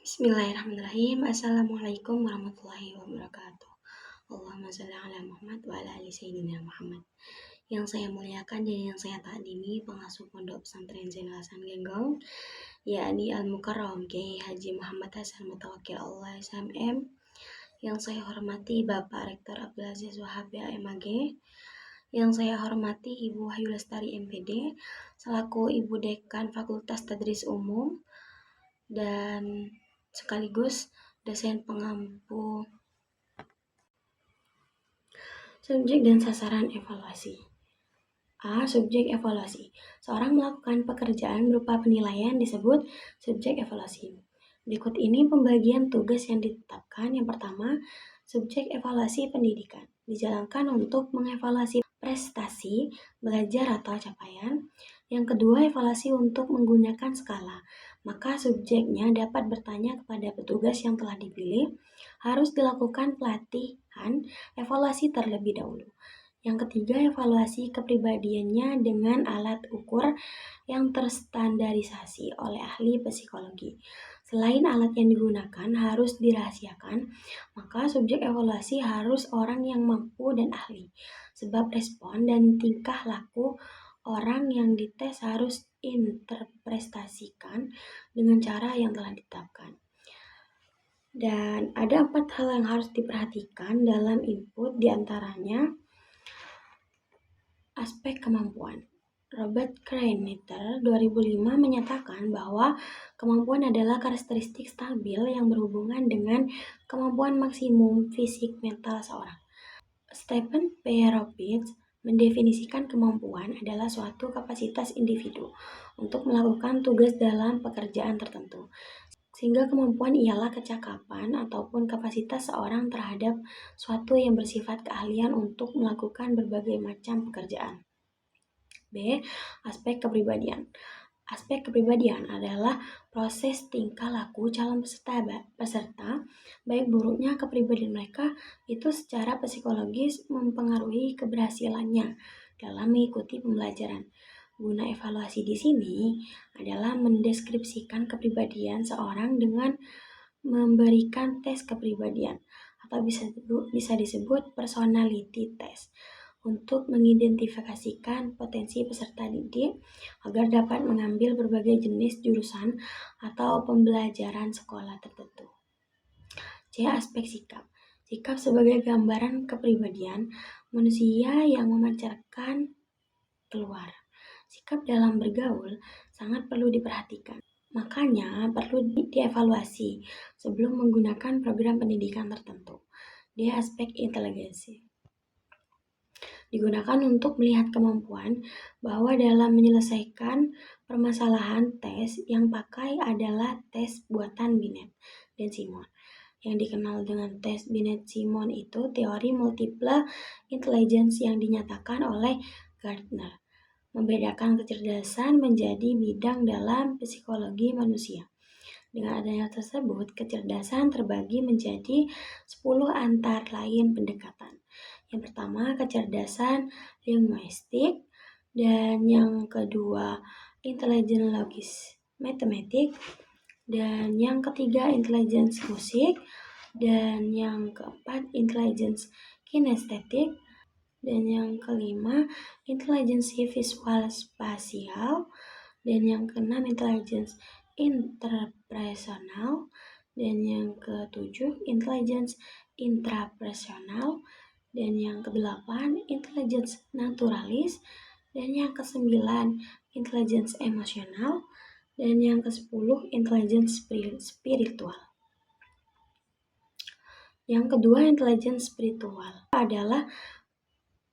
Bismillahirrahmanirrahim. Assalamualaikum warahmatullahi wabarakatuh. Allahumma shalli ala Muhammad wa ala ali sayyidina Muhammad. Yang saya muliakan dan yang saya takdimi pengasuh Pondok Pesantren Zainal Hasan Genggong, yakni Al-Mukarram Kiai Haji Muhammad Hasan Mutawakkil Allah SMM. Yang saya hormati Bapak Rektor Abdul Aziz Wahab MAG. Yang saya hormati Ibu Wahyu Lestari MPD selaku Ibu Dekan Fakultas Tadris Umum dan sekaligus dosen pengampu subjek dan sasaran evaluasi. A. Subjek evaluasi. Seorang melakukan pekerjaan berupa penilaian disebut subjek evaluasi. Berikut ini pembagian tugas yang ditetapkan. Yang pertama, subjek evaluasi pendidikan dijalankan untuk mengevaluasi prestasi, belajar atau capaian. Yang kedua, evaluasi untuk menggunakan skala. Maka subjeknya dapat bertanya kepada petugas yang telah dipilih. Harus dilakukan pelatihan evaluasi terlebih dahulu. Yang ketiga, evaluasi kepribadiannya dengan alat ukur yang terstandarisasi oleh ahli psikologi. Selain alat yang digunakan harus dirahasiakan, maka subjek evaluasi harus orang yang mampu dan ahli. Sebab respon dan tingkah laku orang yang dites harus interpretasikan dengan cara yang telah ditetapkan. Dan ada 4 hal yang harus diperhatikan dalam input, diantaranya aspek kemampuan. Robert Kreiner 2005 menyatakan bahwa kemampuan adalah karakteristik stabil yang berhubungan dengan kemampuan maksimum fisik mental seorang. Stephen P. Robbins mendefinisikan kemampuan adalah suatu kapasitas individu untuk melakukan tugas dalam pekerjaan tertentu. Sehingga kemampuan ialah kecakapan ataupun kapasitas seorang terhadap suatu yang bersifat keahlian untuk melakukan berbagai macam pekerjaan. B. Aspek kepribadian. Aspek kepribadian adalah proses tingkah laku calon peserta, baik buruknya kepribadian mereka itu secara psikologis mempengaruhi keberhasilannya dalam mengikuti pembelajaran. Guna evaluasi di sini adalah mendeskripsikan kepribadian seorang dengan memberikan tes kepribadian atau bisa disebut personality test untuk mengidentifikasikan potensi peserta didik agar dapat mengambil berbagai jenis jurusan atau pembelajaran sekolah tertentu. C. Aspek sikap. Sikap sebagai gambaran kepribadian manusia yang memancarkan keluar. Sikap dalam bergaul sangat perlu diperhatikan. Makanya perlu dievaluasi sebelum menggunakan program pendidikan tertentu. D. Aspek inteligensi. Digunakan untuk melihat kemampuan bahwa dalam menyelesaikan permasalahan tes yang pakai adalah tes buatan Binet dan Simon. Yang dikenal dengan tes Binet-Simon itu teori multiple intelligence yang dinyatakan oleh Gardner. Membedakan kecerdasan menjadi bidang dalam psikologi manusia. Dengan adanya tersebut, kecerdasan terbagi menjadi 10 antara lain pendekatan. Yang pertama, kecerdasan linguistik, dan yang kedua, intelijen logis matematik, dan yang ketiga, intelijen musik, dan yang keempat, intelijen kinestetik, dan yang kelima, intelijensi visual spasial, dan yang keenam, intelijensi interpersonal, dan yang ketujuh, intelijensi intrapersonal, dan yang kedelapan, intelijensi naturalis, dan yang kesembilan, intelijensi emosional, dan yang kesepuluh, intelijensi spiritual. Yang kedua, intelijensi spiritual adalah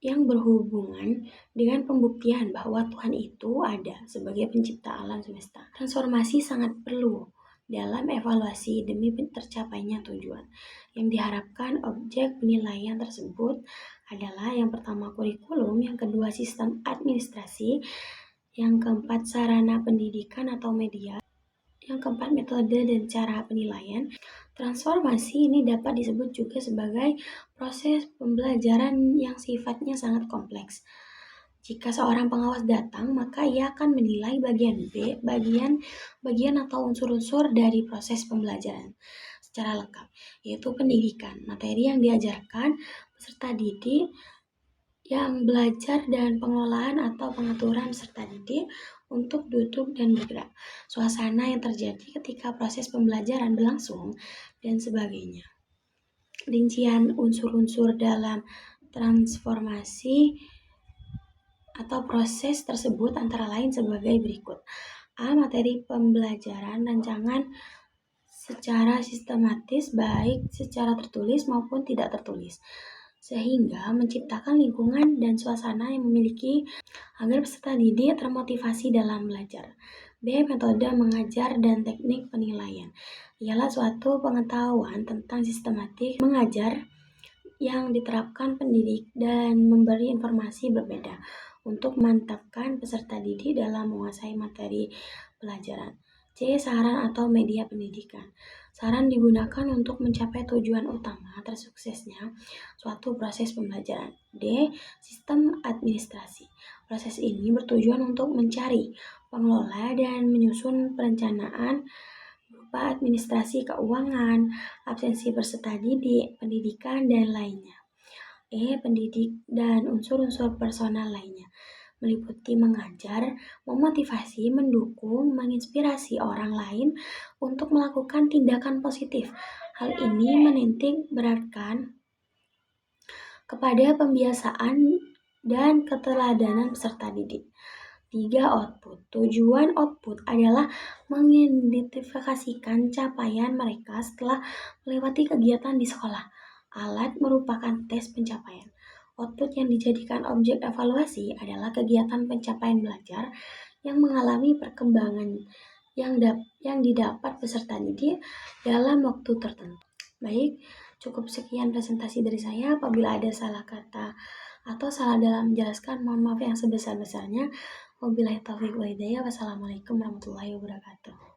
yang berhubungan dengan pembuktian bahwa Tuhan itu ada sebagai pencipta alam semesta. Transformasi sangat perlu dalam evaluasi demi tercapainya tujuan. Yang diharapkan objek penilaian tersebut adalah yang pertama kurikulum, yang kedua sistem administrasi, yang keempat sarana pendidikan atau media, yang keempat metode dan cara penilaian. Transformasi ini dapat disebut juga sebagai proses pembelajaran yang sifatnya sangat kompleks. Jika seorang pengawas datang, maka ia akan menilai bagian B, bagian atau unsur-unsur dari proses pembelajaran secara lengkap, yaitu pendidikan, materi yang diajarkan, peserta didik yang belajar, dan pengelolaan atau pengaturan peserta didik untuk duduk dan bergerak, suasana yang terjadi ketika proses pembelajaran berlangsung, dan sebagainya. Rincian unsur-unsur dalam transformasi atau proses tersebut antara lain sebagai berikut. A. Materi pembelajaran rancangan secara sistematis, baik secara tertulis maupun tidak tertulis, sehingga menciptakan lingkungan dan suasana yang memiliki agar peserta didik termotivasi dalam belajar. B. Metode mengajar dan teknik penilaian ialah suatu pengetahuan tentang sistematik mengajar yang diterapkan pendidik dan memberi informasi berbeda untuk memantapkan peserta didik dalam menguasai materi pelajaran. C. Saran atau media pendidikan. Saran digunakan untuk mencapai tujuan utama tersuksesnya suatu proses pembelajaran. D. Sistem administrasi. Proses ini bertujuan untuk mencari, mengelola, dan menyusun perencanaan berupa administrasi keuangan, absensi peserta didik, pendidikan, dan lainnya. E. Pendidik dan unsur-unsur personal lainnya meliputi mengajar, memotivasi, mendukung, menginspirasi orang lain untuk melakukan tindakan positif. Hal ini menitik beratkan kepada pembiasaan dan keteladanan peserta didik. 3. Output. Tujuan output adalah mengidentifikasikan capaian mereka setelah melewati kegiatan di sekolah. Alat merupakan tes pencapaian. Output yang dijadikan objek evaluasi adalah kegiatan pencapaian belajar yang mengalami perkembangan yang didapat peserta didik dalam waktu tertentu. Baik, cukup sekian presentasi dari saya. Apabila ada salah kata atau salah dalam menjelaskan, mohon maaf yang sebesar-besarnya. Wabillahi taufiq wal hidayah. Wassalamualaikum warahmatullahi wabarakatuh.